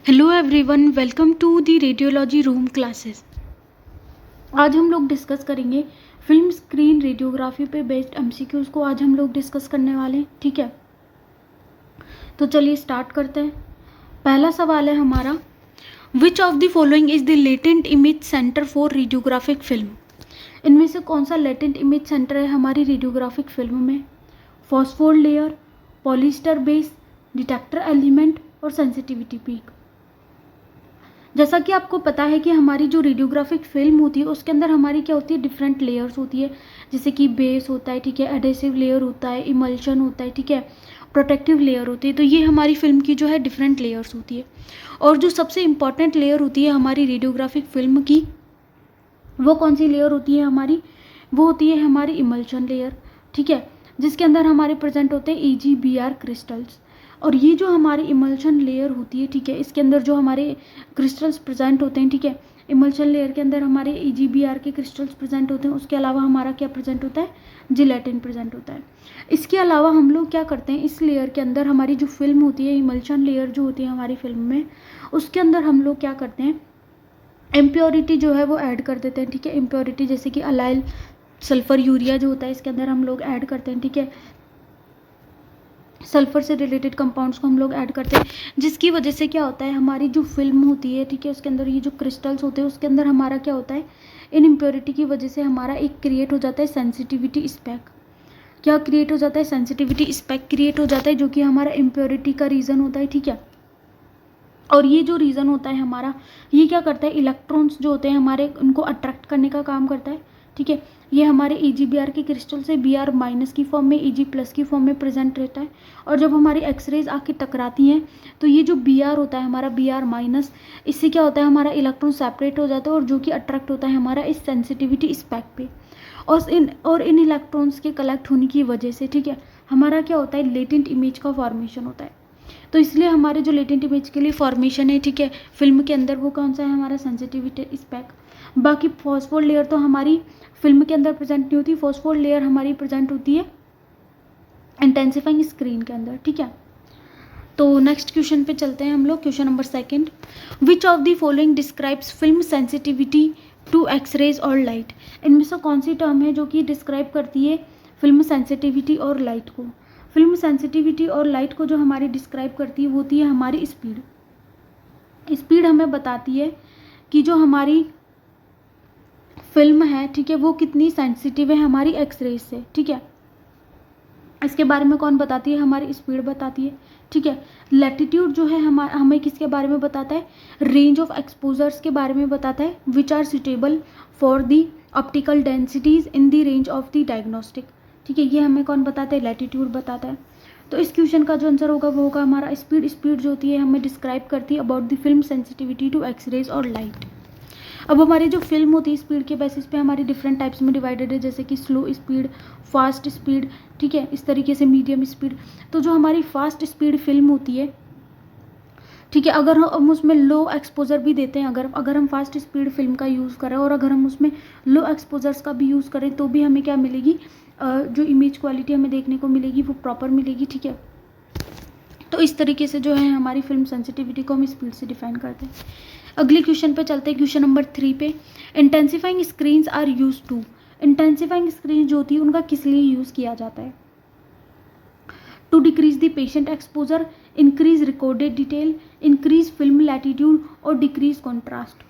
Hello everyone, welcome to the radiology room classes. आज हम लोग डिस्कस करेंगे फिल्म स्क्रीन रेडियोग्राफी पे बेस्ड एमसीक्यूज को आज हम लोग डिस्कस करने वाले हैं। ठीक है, तो चलिए स्टार्ट करते हैं। पहला सवाल है हमारा, विच of the following is the latent image centre for radiographic film. इनमें से कौन सा लेटेंट इमेज सेंटर है हमारी रेडियोग्राफिक फिल्म में? Phosphor layer, polyester base, detector element और सेंसिटिविटी पीक। जैसा कि आपको पता है कि हमारी जो रेडियोग्राफिक फिल्म होती है उसके अंदर हमारी क्या होती है, डिफरेंट लेयर्स होती है। जैसे कि बेस होता है, ठीक है, एडेसिव लेयर होता है, इमल्शन होता है, ठीक है, प्रोटेक्टिव लेयर होती है। तो ये हमारी फिल्म की जो है डिफरेंट लेयर्स होती है। और जो सबसे इंपॉर्टेंट लेयर होती है हमारी रेडियोग्राफिक फिल्म की, वो कौन सी लेयर होती है हमारी? वो होती है हमारी इमल्शन लेयर, ठीक है, जिसके अंदर हमारे प्रेजेंट होते हैं EGBR क्रिस्टल्स। और ये जो हमारी इमल्शन लेयर होती है, ठीक है, इसके अंदर जो हमारे क्रिस्टल्स प्रेजेंट होते हैं, ठीक है, इमल्शन लेयर के अंदर हमारे EGBR के क्रिस्टल्स प्रेजेंट होते हैं। उसके अलावा हमारा क्या प्रेजेंट होता है? जिलेटिन प्रेजेंट होता है। इसके अलावा हम लोग क्या करते हैं, इस लेयर के अंदर हमारी जो फिल्म होती है, इमल्शन लेयर जो होती है हमारी फिल्म में, उसके अंदर हम लोग क्या करते हैं, इम्प्योरिटी जो है वो ऐड कर देते हैं। ठीक है, इम्प्योरिटी जैसे कि अलाइल सल्फर यूरिया जो होता है इसके अंदर हम लोग ऐड करते हैं। ठीक है, सल्फर से रिलेटेड कंपाउंड्स को हम लोग ऐड करते हैं, जिसकी वजह से क्या होता है, हमारी जो फिल्म होती है, ठीक है, उसके अंदर ये जो क्रिस्टल्स होते हैं उसके अंदर हमारा क्या होता है, इन इम्प्योरिटी की वजह से हमारा एक क्रिएट हो जाता है सेंसिटिविटी स्पेक। क्या क्रिएट हो जाता है? सेंसिटिविटी स्पेक क्रिएट हो जाता है, जो कि हमारा इम्प्योरिटी का रीज़न होता है। ठीक है, और ये जो रीज़न होता है हमारा, ये क्या करता है, इलेक्ट्रॉन्स जो होते हैं हमारे उनको अट्रैक्ट करने का काम करता है। ठीक है, ये हमारे EGBR के क्रिस्टल से Br माइनस की फॉर्म में, Eg प्लस की फॉर्म में प्रेजेंट रहता है। और जब हमारी एक्सरेज आके टकराती हैं तो ये जो Br होता है हमारा, Br माइनस, इससे क्या होता है, हमारा इलेक्ट्रॉन सेपरेट हो जाता है और जो कि अट्रैक्ट होता है हमारा इस सेंसिटिविटी स्पेक पे। और इन इलेक्ट्रॉन्स के कलेक्ट होने की वजह से, ठीक है, हमारा क्या होता है, लेटेंट इमेज का फॉर्मेशन होता है। तो इसलिए हमारे जो लेटेंट इमेज के लिए फॉर्मेशन है, ठीक है, फिल्म के अंदर, वो कौन सा है, हमारा सेंसिटिविटी स्पेक। बाकी फॉस्फोर लेयर तो हमारी फिल्म के अंदर प्रेजेंट नहीं होती, फॉस्फोर लेयर हमारी प्रेजेंट होती है इंटेंसिफाइंग स्क्रीन के अंदर। ठीक है, तो नेक्स्ट क्वेश्चन पे चलते हैं हम लोग। Question number 2, which of the following describes film sensitivity to X-rays और लाइट। इनमें से कौन सी टर्म है जो कि डिस्क्राइब करती है फिल्म सेंसिटिविटी और लाइट को? फिल्म सेंसिटिविटी और लाइट को जो हमारी डिस्क्राइब करती है वो होती है हमारी स्पीड। स्पीड हमें बताती है कि जो हमारी फिल्म है, ठीक है, वो कितनी सेंसिटिव है हमारी एक्सरेज से। ठीक है, इसके बारे में कौन बताती है? हमारी स्पीड बताती है। ठीक है, लैटिट्यूड जो है हमें किसके बारे में बताता है? रेंज ऑफ एक्सपोजर्स के बारे में बताता है, which are suitable for the optical densities in the range of the diagnostic. ठीक है, ये हमें कौन बताता है? लैटिट्यूड बताता है। तो इस क्वेश्चन का जो आंसर होगा वो होगा हमारा स्पीड। स्पीड जो होती है हमें डिस्क्राइब करती है about the film sensitivity to X-rays और लाइट। अब हमारी जो फिल्म होती है स्पीड के बेसिस पे हमारी डिफरेंट टाइप्स में डिवाइडेड है, जैसे कि स्लो स्पीड, फास्ट स्पीड, ठीक है, इस तरीके से मीडियम स्पीड। तो जो हमारी फास्ट स्पीड फिल्म होती है, ठीक है, अगर हम उसमें लो एक्सपोजर भी देते हैं, अगर हम फास्ट स्पीड फिल्म का यूज़ करें और अगर हम उसमें लो एक्सपोजर्स का भी यूज़ करें तो भी हमें क्या मिलेगी, जो इमेज क्वालिटी हमें देखने को मिलेगी वो प्रॉपर मिलेगी। ठीक है, तो इस तरीके से जो है हमारी फिल्म सेंसिटिविटी को हम स्पीड से डिफाइन करते हैं। अगले क्वेश्चन पे चलते हैं, क्वेश्चन नंबर 3 पे, intensifying screens are use to. Intensifying screen जो होती है उनका किस लिए यूज़ किया जाता है? To decrease the patient exposure, increase recorded detail, increase film latitude और डिक्रीज कॉन्ट्रास्ट।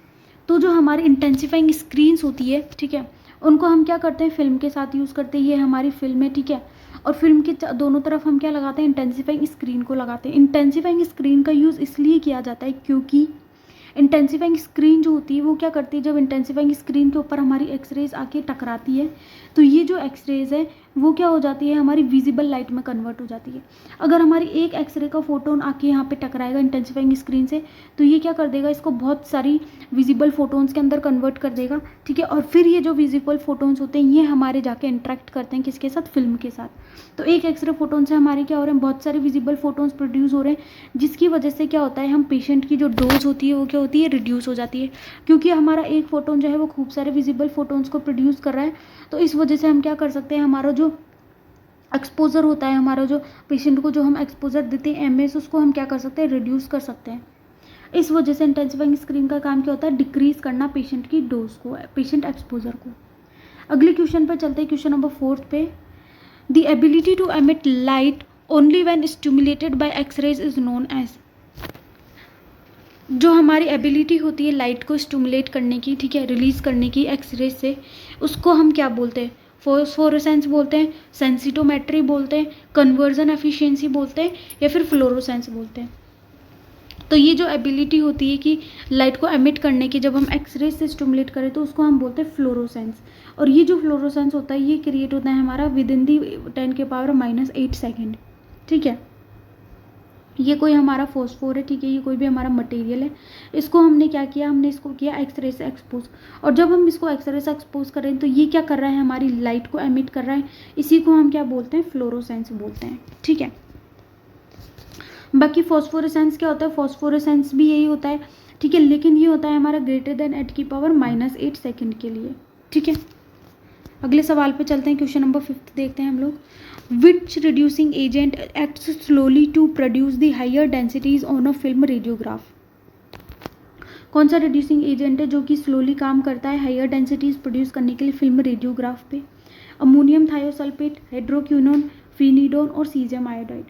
तो जो हमारी इंटेंसिफाइंग स्क्रीन्स होती है, ठीक है, उनको हम क्या करते हैं, फिल्म के साथ यूज़ करते हैं। ये हमारी फिल्म है, ठीक है, और फिल्म के दोनों तरफ हम क्या लगाते हैं, इंटेंसिफाइंग स्क्रीन को लगाते हैं। इंटेंसिफाइंग स्क्रीन का यूज़ इसलिए किया जाता है क्योंकि इंटेंसिफाइंग स्क्रीन जो होती है वो क्या करती है, जब इंटेंसिफाइंग स्क्रीन के ऊपर हमारी एक्सरेज आके टकराती है तो ये जो एक्सरेज है वो क्या हो जाती है, हमारी विजिबल लाइट में कन्वर्ट हो जाती है। अगर हमारी एक एक्सरे का फोटोन आके यहाँ पे टकराएगा इंटेंसिफाइंग स्क्रीन से तो ये क्या कर देगा, इसको बहुत सारी विजिबल फोटोन्स के अंदर कन्वर्ट कर देगा। ठीक है, और फिर ये जो विजिबल फोटोन्स होते हैं ये हमारे जाके इंटरेक्ट करते हैं किसके साथ, फिल्म के साथ। तो एक एक्सरे फोटोन से हमारे क्या हो रहे हैं, बहुत सारे विजिबल फोटोन्स प्रोड्यूस हो रहे हैं, जिसकी वजह से क्या होता है, हम पेशेंट की जो डोज होती है वो क्या होती है, रिड्यूस हो जाती है। क्योंकि हमारा एक फोटोन जो है वो खूब सारे विजिबल फोटोन्स को प्रोड्यूस कर रहा है, तो इस वजह से हम क्या कर सकते हैं, हमारा जो एक्सपोजर होता है, हमारा जो पेशेंट को जो हम एक्सपोजर देते हैं MS, उसको हम क्या कर सकते हैं, रिड्यूस कर सकते हैं। इस वजह से इंटेंसिफाइंग स्क्रीन का काम क्या होता है, डिक्रीज करना पेशेंट की डोज को, पेशेंट एक्सपोजर को। अगले क्वेश्चन पे चलते हैं, क्वेश्चन नंबर 4 पे। The ability to emit light only when stimulated by X-rays is known as. जो हमारी एबिलिटी होती है लाइट को स्टिमुलेट करने की, ठीक है, रिलीज करने की एक्सरेज से, उसको हम क्या बोलते हैं, फोस्फोरेसेंस बोलते हैं, सेंसिटोमेट्री बोलते हैं, कन्वर्जन एफिशिएंसी बोलते हैं, या फिर फ्लोरोसेंस बोलते हैं। तो ये जो एबिलिटी होती है कि लाइट को एमिट करने की, जब हम एक्सरे से स्टिमुलेट करें तो उसको हम बोलते हैं फ्लोरोसेंस। और ये जो फ्लोरोसेंस होता है ये क्रिएट होता है हमारा विद इन दी 10⁻⁸ सेकेंड, ठीक है। ये कोई हमारा फॉस्फोर है, ठीक है, ये कोई भी हमारा मटेरियल है, इसको हमने क्या किया, हमने इसको किया एक्सरे से एक्सपोज। और जब हम इसको एक्सरे से एक्सपोज करें तो ये क्या कर रहा है, हमारी लाइट को एमिट कर रहा है, इसी को हम क्या बोलते हैं, फ्लोरोसेंस बोलते हैं, ठीक है। बाकी फॉस्फोरेसेंस क्या होता है, फॉस्फोरेसेंस भी यही होता है, ठीक है, लेकिन ये होता है हमारा ग्रेटर देन 10⁻⁸ सेकेंड के लिए, ठीक है। अगले सवाल पे चलते हैं, क्वेश्चन नंबर 5 देखते हैं हम लोग। Which reducing agent acts slowly to produce the higher densities on a film radiograph. कौन सा रिड्यूसिंग एजेंट है जो कि स्लोली काम करता है हायर डेंसिटीज प्रोड्यूस करने के लिए फिल्म रेडियोग्राफ पे। अमोनियम थायोसल्फेट, हाइड्रोक्विनोन, फिनिडोन और सीजियम आयोडाइड।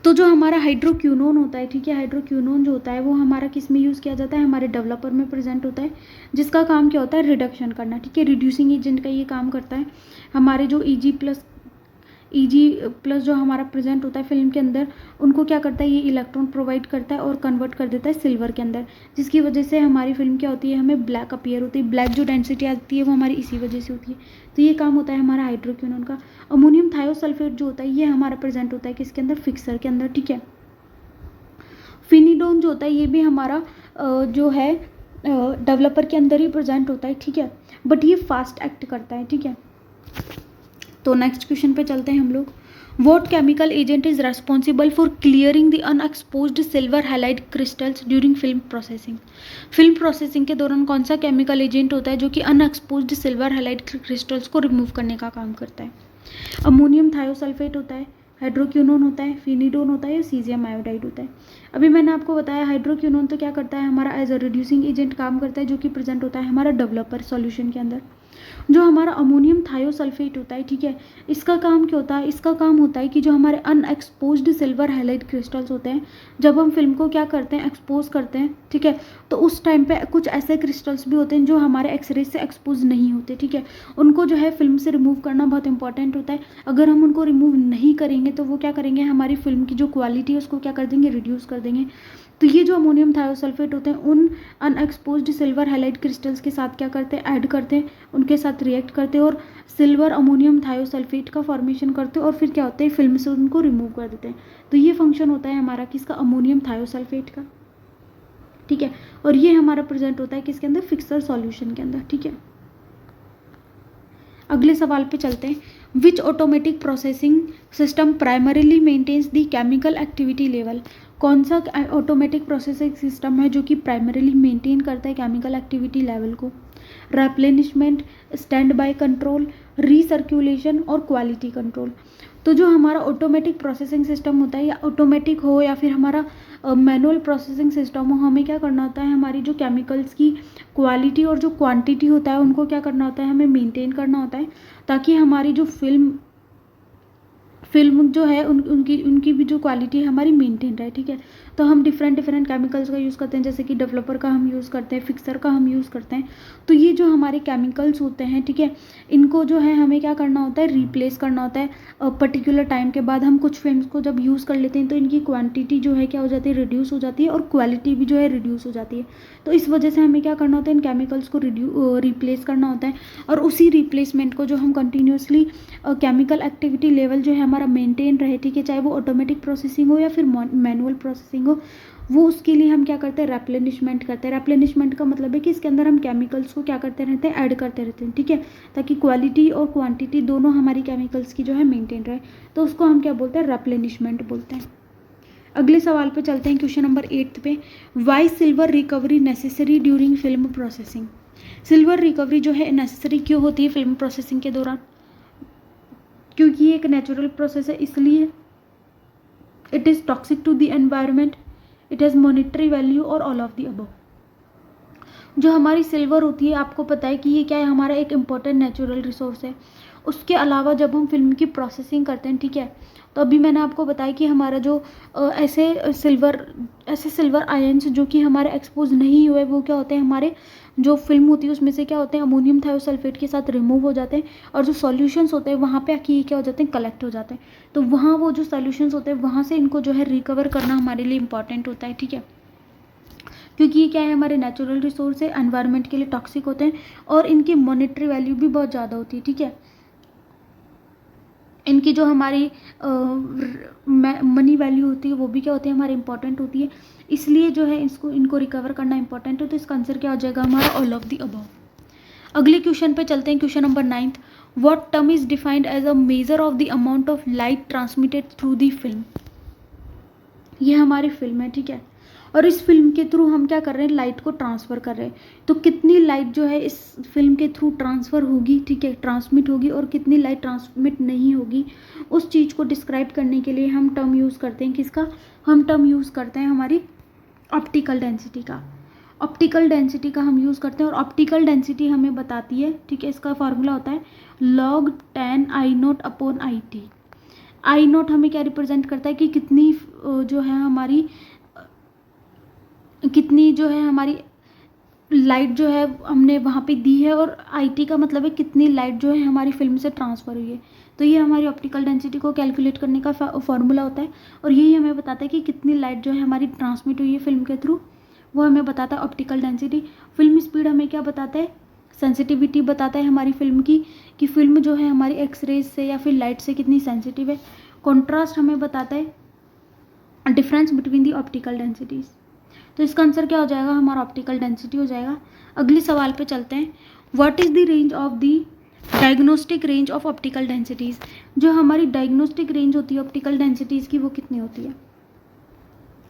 तो जो हमारा हाइड्रोक्विनोन होता है, ठीक है, हाइड्रोक्विनोन जो होता है वो हमारा किस में यूज़ किया जाता है, हमारे डेवलपर में प्रेजेंट होता है, जिसका काम क्या होता है, रिडक्शन करना, ठीक है। रिड्यूसिंग एजेंट का ये काम करता है। हमारे जो Eg+ जो हमारा प्रेजेंट होता है फिल्म के अंदर, उनको क्या करता है, ये इलेक्ट्रॉन प्रोवाइड करता है और कन्वर्ट कर देता है सिल्वर के अंदर, जिसकी वजह से हमारी फिल्म क्या होती है, हमें ब्लैक अपीयर होती है। ब्लैक जो डेंसिटी आती है वो हमारी इसी वजह से होती है। तो ये काम होता है हमारा हाइड्रोक्विनोन का। अमोनियम थायोसल्फेट जो होता है ये हमारा प्रेजेंट होता है किसके अंदर, फिक्सर के अंदर, ठीक है। फिनिडोन जो होता है ये भी हमारा जो है डेवलपर के अंदर ही प्रेजेंट होता है, ठीक है, बट ये फास्ट एक्ट करता है, ठीक है। तो नेक्स्ट क्वेश्चन पे चलते हैं हम लोग। What chemical agent is responsible for clearing the unexposed silver halide crystals during film processing. Film processing के दौरान कौन सा केमिकल एजेंट होता है जो कि अनएक्सपोज्ड सिल्वर हैलाइड क्रिस्टल्स को रिमूव करने का काम करता है। अमोनियम थायोसल्फेट होता है, हाइड्रोक्विनोन होता है, फिनिडोन होता है या सीजियम आयोडाइड होता है। अभी मैंने आपको बताया हाइड्रोक्विनोन तो क्या करता है, हमारा एज अ रिड्यूसिंग एजेंट काम करता है, जो कि प्रेजेंट होता है हमारा डेवलपर सॉल्यूशन के अंदर। जो हमारा अमोनियम थायोसल्फेट होता है, ठीक है, इसका काम क्या होता है, इसका काम होता है कि जो हमारे अनएक्सपोज्ड सिल्वर हैलाइड क्रिस्टल्स होते हैं, जब हम फिल्म को क्या करते हैं, एक्सपोज करते हैं, ठीक है, तो उस टाइम पे कुछ ऐसे क्रिस्टल्स भी होते हैं जो हमारे एक्सरे से एक्सपोज नहीं होते, ठीक है, उनको जो है फिल्म से रिमूव करना बहुत इंपॉर्टेंट होता है। अगर हम उनको रिमूव नहीं करेंगे तो वो क्या करेंगे, हमारी फिल्म की जो क्वालिटी है उसको क्या कर देंगे, रिड्यूस कर देंगे। तो ये जो अमोनियम थायोसल्फेट होते हैं उन अनएक्सपोज्ड सिल्वर हैलाइड क्रिस्टल्स के साथ क्या करते हैं, ऐड करते हैं, उनके साथ रिएक्ट करते हैं और सिल्वर अमोनियम थायोसल्फेट का फॉर्मेशन करते हैं और फिर क्या होता है, फिल्म से उनको रिमूव कर देते हैं। तो ये फंक्शन होता है हमारा किसका, अमोनियम थायोसल्फेट का, ठीक है। और ये हमारा प्रेजेंट होता है किसके अंदर, फिक्सर सॉल्यूशन के अंदर, ठीक है। अगले सवाल पे चलते हैं। Which automatic processing system primarily maintains the chemical activity level. कौन सा ऑटोमेटिक प्रोसेसिंग सिस्टम है जो कि प्राइमरीली मेंटेन करता है केमिकल एक्टिविटी लेवल को। Replenishment, stand by control, recirculation और क्वालिटी कंट्रोल। तो जो हमारा ऑटोमेटिक प्रोसेसिंग सिस्टम होता है, या ऑटोमेटिक हो या फिर हमारा मैनुअल प्रोसेसिंग सिस्टम हो, हमें क्या करना होता है, हमारी जो केमिकल्स की क्वालिटी और जो क्वांटिटी होता है उनको क्या करना होता है, हमें मेंटेन करना होता है, ताकि हमारी जो फिल्म जो है उनकी भी जो क्वालिटी है हमारी मेंटेन रहे, ठीक है। तो हम डिफरेंट केमिकल्स का यूज़ करते हैं, जैसे कि डेवलपर का हम यूज़ करते हैं, फिक्सर का हम यूज़ करते हैं। तो ये जो हमारे केमिकल्स होते हैं, ठीक है, इनको जो है हमें क्या करना होता है, रिप्लेस करना होता है पर्टिकुलर टाइम के बाद। हम कुछ फिल्म्स को जब यूज़ कर लेते हैं तो इनकी क्वान्टिटी जो है क्या हो जाती है, रिड्यूस हो जाती है और क्वालिटी भी जो है रिड्यूस हो जाती है। तो इस वजह से हमें क्या करना होता है, इन केमिकल्स को रिप्लेस करना होता है। और उसी रिप्लेसमेंट को जो हम कंटिन्यूसली केमिकल एक्टिविटी लेवल जो है हमारा मेंटेन रहे, ठीक है, चाहे वो ऑटोमेटिक प्रोसेसिंग हो या फिर मैनुअल प्रोसेसिंग हो, वो उसके लिए हम क्या करते हैं, रेप्लेनिशमेंट करते हैं। रेप्लेनिशमेंट का मतलब है कि इसके अंदर हम केमिकल्स को क्या करते रहते हैं, ऐड करते रहते हैं, ठीक है, ताकि क्वालिटी और क्वांटिटी दोनों हमारी केमिकल्स की जो है मेंटेन रहे। तो उसको हम क्या बोलते हैं, रेप्लेनिशमेंट बोलते हैं। अगले सवाल पे चलते हैं, क्वेश्चन नंबर 8 पे। Why silver recovery necessary during film processing. Silver recovery जो है नेसेसरी क्यों होती है फिल्म प्रोसेसिंग के दौरान, क्योंकि ये एक नेचुरल प्रोसेस है, इसलिए it is toxic to the environment, it has monetary value और ऑल ऑफ द अबव। जो हमारी सिल्वर होती है, आपको पता है कि ये क्या है, हमारा एक इम्पॉर्टेंट नेचुरल रिसोर्स है। उसके अलावा जब हम फिल्म की प्रोसेसिंग करते हैं, ठीक है, तो अभी मैंने आपको बताया कि हमारा जो ऐसे सिल्वर आयंस जो कि हमारे एक्सपोज नहीं हुए, वो क्या होते हैं, हमारे जो फिल्म होती है उसमें से क्या होते हैं, अमोनियम थायोसल्फेट के साथ रिमूव हो जाते हैं, और जो सॉल्यूशंस होते हैं वहाँ पे आके ये क्या हो जाते हैं, कलेक्ट हो जाते हैं। तो वहाँ वो जो सॉल्यूशंस होते हैं वहाँ से इनको जो है रिकवर करना हमारे लिए इंपॉर्टेंट होता है, ठीक है, क्योंकि ये क्या है, हमारे नेचुरल रिसोर्स है, एनवायरनमेंट के लिए टॉक्सिक होते हैं, और इनकी मॉनेटरी वैल्यू भी बहुत ज़्यादा होती है, ठीक है। इनकी जो हमारी मनी वैल्यू होती है वो भी क्या होती है, हमारी इंपॉर्टेंट होती है, इसलिए जो है इनको रिकवर करना इंपॉर्टेंट है। तो इसका आंसर क्या हो जाएगा हमारा, ऑल ऑफ द अबव। अगले क्वेश्चन पे चलते हैं, question number 9th। What term is defined as a measure of the amount of light transmitted through the film. ये हमारी फिल्म है, ठीक है, और इस फिल्म के थ्रू हम क्या कर रहे हैं, लाइट को ट्रांसफ़र कर रहे हैं। तो कितनी लाइट जो है इस फिल्म के थ्रू ट्रांसफ़र होगी, ठीक है, ट्रांसमिट होगी, और कितनी लाइट ट्रांसमिट नहीं होगी, उस चीज़ को डिस्क्राइब करने के लिए हम टर्म यूज़ करते हैं, किसका, हम टर्म यूज़ करते हैं हमारी ऑप्टिकल डेंसिटी का। ऑप्टिकल डेंसिटी का हम यूज़ करते हैं, और ऑप्टिकल डेंसिटी हमें बताती है, ठीक है, इसका फार्मूला होता है log 10 I0 upon IT। I0 हमें क्या रिप्रेजेंट करता है कि कितनी जो है हमारी लाइट जो है हमने वहाँ पे दी है, और IT का मतलब है कितनी लाइट जो है हमारी फिल्म से ट्रांसफ़र हुई है। तो ये हमारी ऑप्टिकल डेंसिटी को कैलकुलेट करने का फॉर्मूला होता है, और यही हमें बताता है कि कितनी लाइट जो है हमारी ट्रांसमिट हुई है फिल्म के थ्रू, वो हमें बताता है ऑप्टिकल डेंसिटी। फिल्म स्पीड हमें क्या बताता है, सेंसिटिविटी बताता है हमारी फिल्म की, कि फिल्म जो है हमारी एक्सरेज से या फिर लाइट से कितनी सेंसिटिव है। कॉन्ट्रास्ट हमें बताता है difference between the optical densities. तो इसका आंसर क्या हो जाएगा, हमारा ऑप्टिकल डेंसिटी हो जाएगा। अगले सवाल पे चलते हैं। What is the range of the diagnostic range of optical densities. जो हमारी डायग्नोस्टिक रेंज होती है ऑप्टिकल डेंसिटीज़ की, वो कितनी होती है।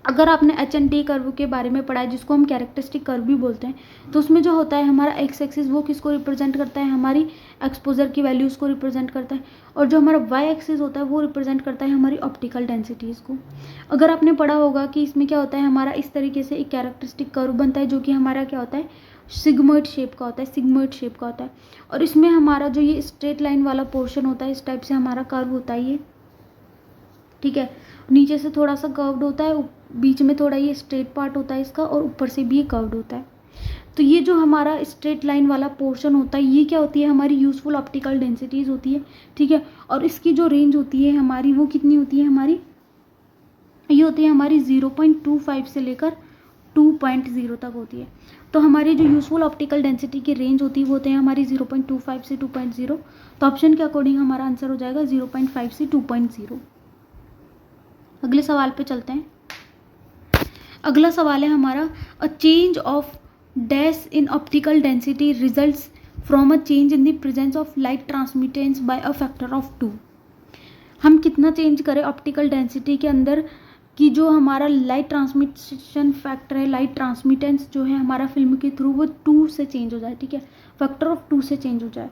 अगर आपने HNT कर्व के बारे में पढ़ा है, जिसको हम कैरेक्टरिस्टिक कर्व भी बोलते हैं, तो उसमें जो होता है हमारा एक्स एक्सिस, वो किसको रिप्रेजेंट करता है, हमारी एक्सपोजर की वैल्यूज़ को रिप्रेजेंट करता है, और जो हमारा वाई एक्सिस होता है वो रिप्रेजेंट करता है हमारी ऑप्टिकल डेंसिटीज़ को। अगर आपने पढ़ा होगा कि इसमें क्या होता है, हमारा इस तरीके से एक कैरेक्टरिस्टिक कर्व बनता है, जो कि हमारा क्या होता है, सिग्मोइड शेप का होता है, सिग्मोइड शेप का होता है, और इसमें हमारा जो ये स्ट्रेट लाइन वाला पोर्शन होता है, इस टाइप से हमारा कर्व होता है ये, ठीक है, नीचे से थोड़ा सा कर्व्ड होता है, बीच में थोड़ा ये स्ट्रेट पार्ट होता है इसका, और ऊपर से भी ये कर्व्ड होता है। तो ये जो हमारा स्ट्रेट लाइन वाला पोर्शन होता है, ये क्या होती है, हमारी यूजफुल ऑप्टिकल डेंसिटीज़ होती है, ठीक है, और इसकी जो रेंज होती है हमारी, वो कितनी होती है हमारी, ये होती है हमारी 0.25 से लेकर 2.0 तक होती है। तो हमारी जो यूजफुल ऑप्टिकल डेंसिटी की रेंज होती है वो होते हैं हमारी 0.25 से 2.0। तो ऑप्शन के अकॉर्डिंग हमारा आंसर हो जाएगा 0.5 से 2.0। अगले सवाल पे चलते हैं। अगला सवाल है हमारा, a change of dash in optical density results from a change in the presence of light transmittance by a factor of 2। हम कितना चेंज करें ऑप्टिकल डेंसिटी के अंदर, कि जो हमारा लाइट ट्रांसमिशन फैक्टर है, लाइट ट्रांसमिटेंस जो है हमारा फिल्म के थ्रू, वो 2 से चेंज हो जाए, ठीक है, फैक्टर ऑफ 2 से चेंज हो जाए।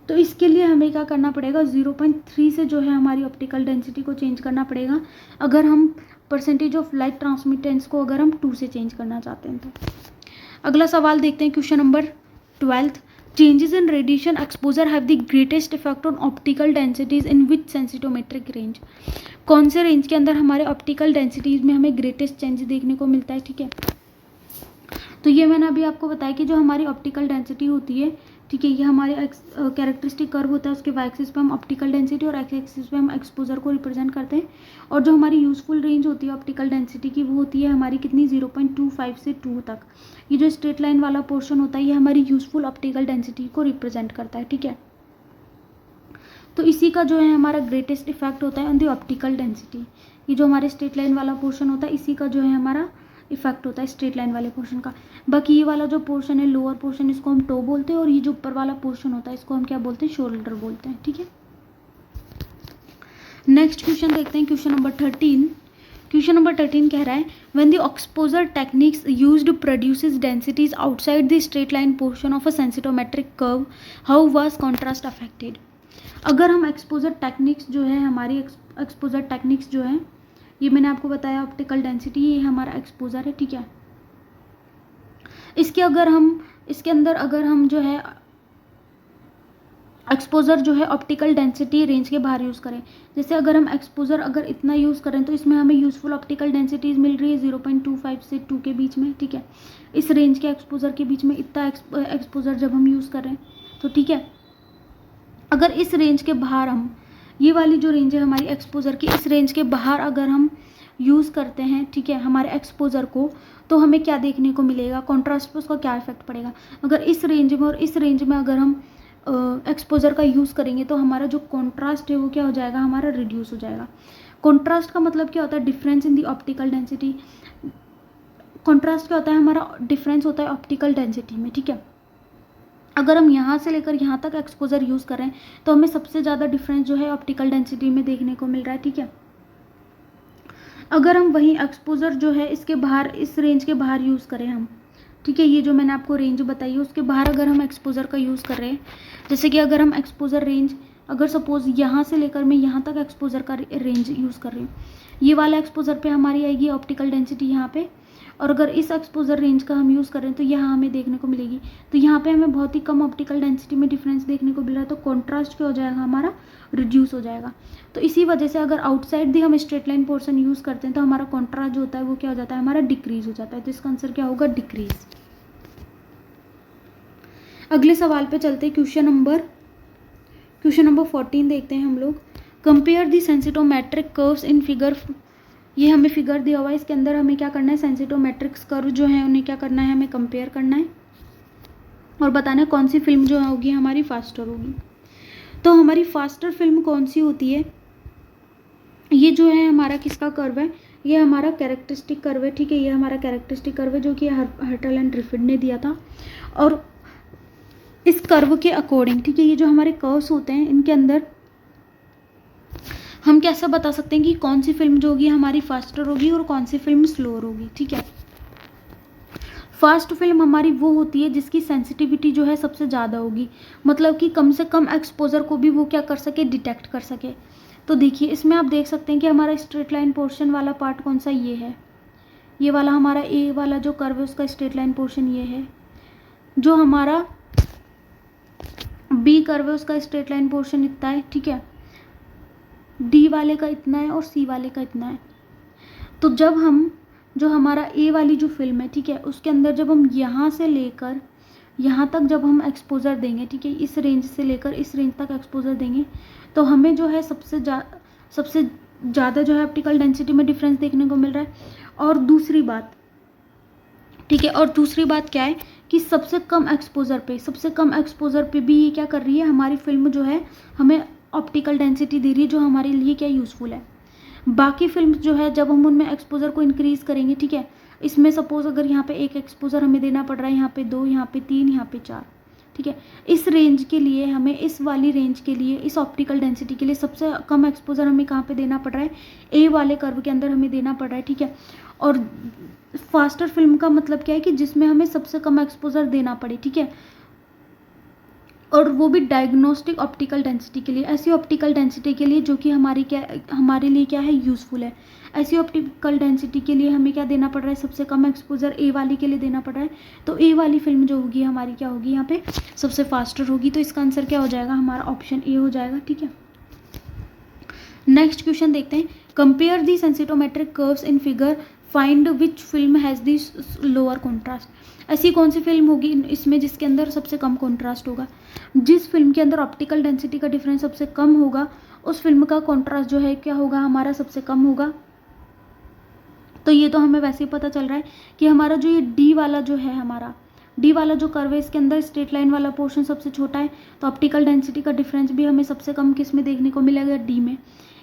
तो इसके लिए हमें क्या करना पड़ेगा, 0.3 से जो है हमारी ऑप्टिकल डेंसिटी को चेंज करना पड़ेगा, अगर हम परसेंटेज ऑफ लाइट ट्रांसमिटेंस को अगर हम 2 से चेंज करना चाहते हैं। तो अगला सवाल देखते हैं, question number 12। Changes in radiation exposure have the greatest effect on optical densities in which sensitometric range. कौन से रेंज के अंदर हमारे ऑप्टिकल डेंसिटीज में हमें ग्रेटेस्ट चेंज देखने को मिलता है, ठीक है। तो ये मैंने अभी आपको बताया कि जो हमारी ऑप्टिकल डेंसिटी होती है, ठीक है, ये हमारे कैरेक्टरिस्टिक कर्व होता है, उसके वाई एक्सिस पे हम ऑप्टिकल डेंसिटी और एक्स एक्सिस पे हम एक्सपोजर को रिप्रेजेंट करते हैं, और जो हमारी यूजफुल रेंज होती है ऑप्टिकल डेंसिटी की, वो होती है हमारी कितनी, 0.25 से 2 तक। ये जो स्ट्रेट लाइन वाला पोर्शन होता है, ये हमारी यूजफुल ऑप्टिकल डेंसिटी को रिप्रेजेंट करता है, ठीक है। तो इसी का जो है हमारा ग्रेटेस्ट इफेक्ट होता है ऑन द ऑप्टिकल डेंसिटी। ये जो हमारे स्ट्रेट लाइन वाला पोर्शन होता है, इसी का जो है हमारा इफेक्ट होता है स्ट्रेट लाइन वाले पोर्शन का। बाकी ये वाला जो पोर्शन है, लोअर पोर्शन, इसको हम टो बोलते हैं, और ये जो ऊपर वाला पोर्शन होता है, इसको हम क्या बोलते हैं, शोल्डर बोलते हैं, ठीक है। नेक्स्ट क्वेश्चन देखते हैं, क्वेश्चन नंबर 13। क्वेश्चन नंबर 13 कह रहा है, when the exposure techniques used produces densities outside the straight line portion of a sensitometric curve, how was contrast affected. अगर हम एक्सपोजर टेक्निक्स जो है, हमारी एक्सपोजर टेक्निक्स जो है, ये मैंने आपको बताया ऑप्टिकल डेंसिटी, ये हमारा एक्सपोजर है, ठीक है। इसके अंदर अगर हम जो है एक्सपोजर जो है ऑप्टिकल डेंसिटी रेंज के बाहर यूज़ करें, जैसे अगर हम एक्सपोजर अगर इतना यूज़ करें तो इसमें हमें यूज़फुल ऑप्टिकल डेंसिटीज मिल रही है 0.25 से 2 के बीच में, ठीक है। इस रेंज के एक्सपोजर के बीच में इतना एक्सपोजर जब हम यूज़ कर रहे हैं तो ठीक है। अगर इस रेंज के बाहर हम ये वाली जो रेंज है हमारी एक्सपोजर की, इस रेंज के बाहर अगर हम यूज़ करते हैं, ठीक है, हमारे एक्सपोजर को, तो हमें क्या देखने को मिलेगा, कॉन्ट्रास्ट पे उसका क्या इफेक्ट पड़ेगा। अगर इस रेंज में और इस रेंज में अगर हम एक्सपोजर का यूज़ करेंगे तो हमारा जो कॉन्ट्रास्ट है वो क्या हो जाएगा, हमारा रिड्यूस हो जाएगा। कॉन्ट्रास्ट का मतलब क्या होता है, difference in the optical density. Contrast क्या होता है, हमारा डिफरेंस होता है ऑप्टिकल डेंसिटी में, ठीक है। अगर हम यहाँ से लेकर यहाँ तक एक्सपोजर यूज़ कर रहे हैं तो हमें सबसे ज़्यादा डिफरेंस जो है ऑप्टिकल डेंसिटी में देखने को मिल रहा है, ठीक है। अगर हम वही एक्सपोजर जो है इसके बाहर, इस रेंज के बाहर यूज़ करें हम, ठीक है, ये जो मैंने आपको रेंज बताई है उसके बाहर अगर हम एक्सपोजर का यूज़ कर रहे हैं, जैसे कि अगर हम एक्सपोजर रेंज, अगर सपोज यहाँ से लेकर मैं यहाँ तक एक्सपोजर का रेंज यूज़ कर रही हूँ, ये वाला एक्सपोजर पे हमारी आएगी ऑप्टिकल डेंसिटी यहाँ पे, और अगर इस एक्सपोजर रेंज का हम यूज़ करें तो यहाँ हमें देखने को मिलेगी, तो यहाँ पे हमें बहुत ही कम ऑप्टिकल डेंसिटी में डिफरेंस देखने को मिल रहा है, तो कॉन्ट्रास्ट क्या हो जाएगा, हमारा रिड्यूस हो जाएगा। तो इसी वजह से अगर आउटसाइड भी हम स्ट्रेट लाइन पोर्शन यूज़ करते हैं तो हमारा कॉन्ट्रास्ट जो होता है वो क्या हो जाता है, हमारा डिक्रीज हो जाता है। तो इसका आंसर क्या होगा, डिक्रीज। अगले सवाल पे चलते हैं, क्वेश्चन नंबर 14 देखते हैं हम लोग। Compare the sensitometric curves in figure, ये हमें फिगर दिया हुआ है, इसके अंदर हमें क्या करना है, सेंसिटोमेट्रिक्स कर्व जो है उन्हें क्या करना है, हमें कंपेयर करना है और बताना है कौन सी फिल्म जो होगी हमारी फास्टर होगी। तो हमारी फास्टर फिल्म कौन सी होती है, ये जो है हमारा किसका कर्व है, ये हमारा कैरेक्टरिस्टिक कर्व है, ठीक है। ये हमारा कैरेक्टरिस्टिक कर्व है जो कि हर्टल एंड ट्रिफिड ने दिया था, और इस कर्व के अकॉर्डिंग, ठीक है, ये जो हमारे कर्व्स होते हैं इनके अंदर हम कैसे बता सकते हैं कि कौन सी फिल्म जो होगी हमारी फास्टर होगी और कौन सी फिल्म स्लोअर होगी, ठीक है। फास्ट फिल्म हमारी वो होती है जिसकी सेंसिटिविटी जो है सबसे ज़्यादा होगी, मतलब कि कम से कम एक्सपोजर को भी वो क्या कर सके, डिटेक्ट कर सके। तो देखिए इसमें आप देख सकते हैं कि हमारा स्ट्रेट लाइन पोर्शन वाला पार्ट कौन सा, ये है, ये वाला हमारा ए वाला जो कर्व है उसका स्ट्रेट लाइन पोर्शन ये है, जो हमारा बी कर्व है उसका स्ट्रेट लाइन पोर्शन इतना है, ठीक है, डी वाले का इतना है और सी वाले का इतना है। तो जब हम जो हमारा ए वाली जो फिल्म है, ठीक है, उसके अंदर जब हम यहाँ से लेकर यहाँ तक जब हम एक्सपोजर देंगे, ठीक है, इस रेंज से लेकर इस रेंज तक एक्सपोजर देंगे तो हमें जो है सबसे ज़्यादा जो है ऑप्टिकल डेंसिटी में डिफरेंस देखने को मिल रहा है। और दूसरी बात, ठीक है, और दूसरी बात क्या है कि सबसे कम एक्सपोजर पे भी ये क्या कर रही है, हमारी फिल्म जो है हमें ऑप्टिकल डेंसिटी दे रही है जो हमारे लिए क्या यूज़फुल है। बाकी फिल्म जो है जब हम उनमें एक्सपोजर को इंक्रीज़ करेंगे, ठीक है, इसमें सपोज अगर यहाँ पे एक एक्सपोजर हमें देना पड़ रहा है, यहाँ पे 2, यहाँ पे 3, यहाँ पे 4, ठीक है, इस रेंज के लिए हमें, इस वाली रेंज के लिए, इस ऑप्टिकल डेंसिटी के लिए सबसे कम एक्सपोजर हमें कहाँ पे देना पड़ रहा है, ए वाले कर्व के अंदर हमें देना पड़ रहा है, ठीक है। और फास्टर फिल्म का मतलब क्या है कि जिसमें हमें सबसे कम एक्सपोजर देना पड़े, ठीक है, और वो भी डायग्नोस्टिक ऑप्टिकल डेंसिटी के लिए, ऐसी ऑप्टिकल डेंसिटी के लिए जो कि हमारे लिए क्या है, यूज़फुल है। ऐसी ऑप्टिकल डेंसिटी के लिए हमें क्या देना पड़ रहा है, सबसे कम एक्सपोजर ए वाली के लिए देना पड़ रहा है। तो ए वाली फिल्म जो होगी हमारी क्या होगी, यहाँ पे सबसे फास्टर होगी। तो इसका आंसर क्या हो जाएगा, हमारा ऑप्शन ए हो जाएगा, ठीक है। नेक्स्ट क्वेश्चन देखते हैं, compare the sensitometric curves in figure, find which film has the lower contrast. ऐसी कौन सी फिल्म होगी इसमें जिसके अंदर सबसे कम कॉन्ट्रास्ट होगा, जिस फिल्म के अंदर ऑप्टिकल डेंसिटी का डिफरेंस सबसे कम होगा उस फिल्म का कॉन्ट्रास्ट जो है क्या होगा, हमारा सबसे कम होगा। तो ये तो हमें वैसे ही पता चल रहा है कि हमारा जो ये डी वाला जो है, हमारा डी वाला जो कर्व है इसके अंदर स्ट्रेट लाइन वाला पोर्शन सबसे छोटा है, तो ऑप्टिकल डेंसिटी का डिफरेंस भी हमें सबसे कम किस में देखने को मिलेगा, डी में।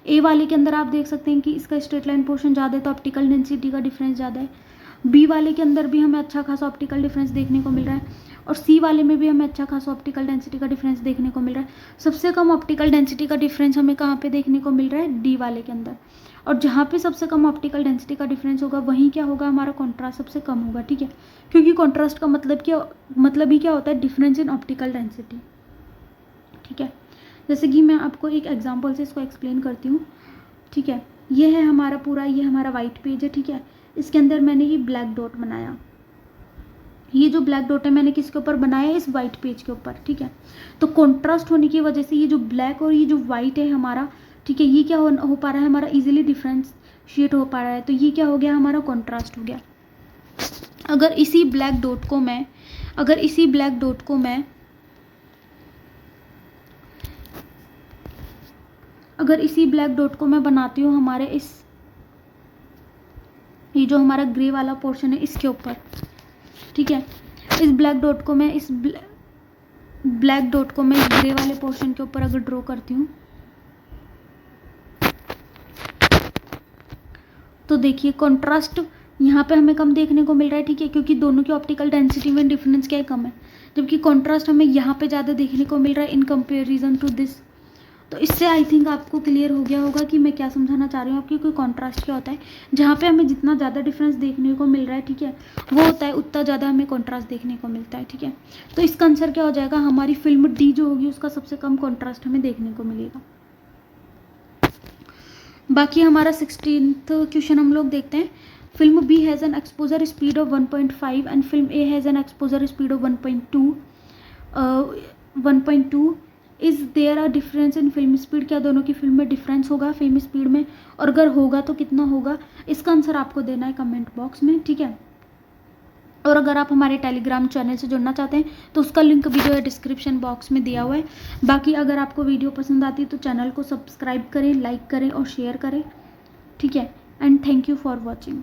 ए वाले के अंदर आप देख सकते हैं कि इसका स्ट्रेट लाइन पोर्शन ज़्यादा है तो ऑप्टिकल डेंसिटी का डिफरेंस ज़्यादा है। बी वाले के अंदर भी हमें अच्छा खासा ऑप्टिकल डिफरेंस देखने को मिल रहा है, और सी वाले में भी हमें अच्छा खासा ऑप्टिकल डेंसिटी का डिफरेंस देखने को मिल रहा है। सबसे कम ऑप्टिकल डेंसिटी का डिफरेंस हमें कहाँ पे देखने को मिल रहा है, डी वाले के अंदर। और जहाँ पे सबसे कम ऑप्टिकल डेंसिटी का डिफरेंस होगा वहीं क्या होगा, हमारा कॉन्ट्रास्ट सबसे कम होगा, ठीक है, क्योंकि कॉन्ट्रास्ट का मतलब ही क्या होता है, डिफरेंस इन ऑप्टिकल डेंसिटी, ठीक है। जैसे कि मैं आपको एक एग्जांपल से इसको एक्सप्लेन करती हूँ, ठीक है। ये है हमारा पूरा, ये हमारा वाइट पेज है, ठीक है। इसके अंदर मैंने ये ब्लैक डॉट बनाया, ये जो ब्लैक डॉट है मैंने किसके ऊपर बनाया, इस वाइट पेज के ऊपर, ठीक है। तो कॉन्ट्रास्ट होने की वजह से ये जो ब्लैक और ये जो वाइट है हमारा, ठीक है, ये क्या हो पा रहा है हमारा, इजीली डिफ्रेंशिएट हो पा रहा है। तो ये क्या हो गया हमारा, कॉन्ट्रास्ट हो गया। अगर इसी ब्लैक डॉट को मैं बनाती हूँ हमारे इस, ये जो हमारा ग्रे वाला पोर्शन है इसके ऊपर, ठीक है। इस ब्लैक डॉट को मैं इस ग्रे वाले पोर्शन के ऊपर अगर ड्रॉ करती हूँ तो देखिए कॉन्ट्रास्ट यहाँ पे हमें कम देखने को मिल रहा है, ठीक है, क्योंकि दोनों की ऑप्टिकल डेंसिटी में डिफरेंस क्या है, कम है, जबकि कॉन्ट्रास्ट हमें यहाँ पे ज़्यादा देखने को मिल रहा है इन कंपेरिजन टू दिस। तो इससे आई थिंक आपको क्लियर हो गया होगा कि मैं क्या समझाना चाह रही हूँ आपकी, कोई कॉन्ट्रास्ट क्या होता है। जहाँ पे हमें जितना ज़्यादा डिफरेंस देखने को मिल रहा है, ठीक है, वो होता है उतना ज़्यादा हमें कॉन्ट्रास्ट देखने को मिलता है, ठीक है। तो इसका आंसर क्या हो जाएगा, हमारी फिल्म डी जो होगी उसका सबसे कम कॉन्ट्रास्ट हमें देखने को मिलेगा। बाकी हमारा 16th क्वेश्चन हम लोग देखते हैं। Film B has an exposure speed of 1.5 and film A has an exposure speed of 1.2 is there a difference in film speed, क्या दोनों की फिल्म में डिफरेंस होगा फिल्म स्पीड में, और अगर होगा तो कितना होगा। इसका आंसर आपको देना है कमेंट बॉक्स में, ठीक है। और अगर आप हमारे टेलीग्राम चैनल से जुड़ना चाहते हैं तो उसका लिंक भी जो है डिस्क्रिप्शन बॉक्स में दिया हुआ है। बाकी अगर आपको वीडियो पसंद आती है तो चैनल को सब्सक्राइब करें, लाइक करें और शेयर करें, ठीक है। And thank you for watching.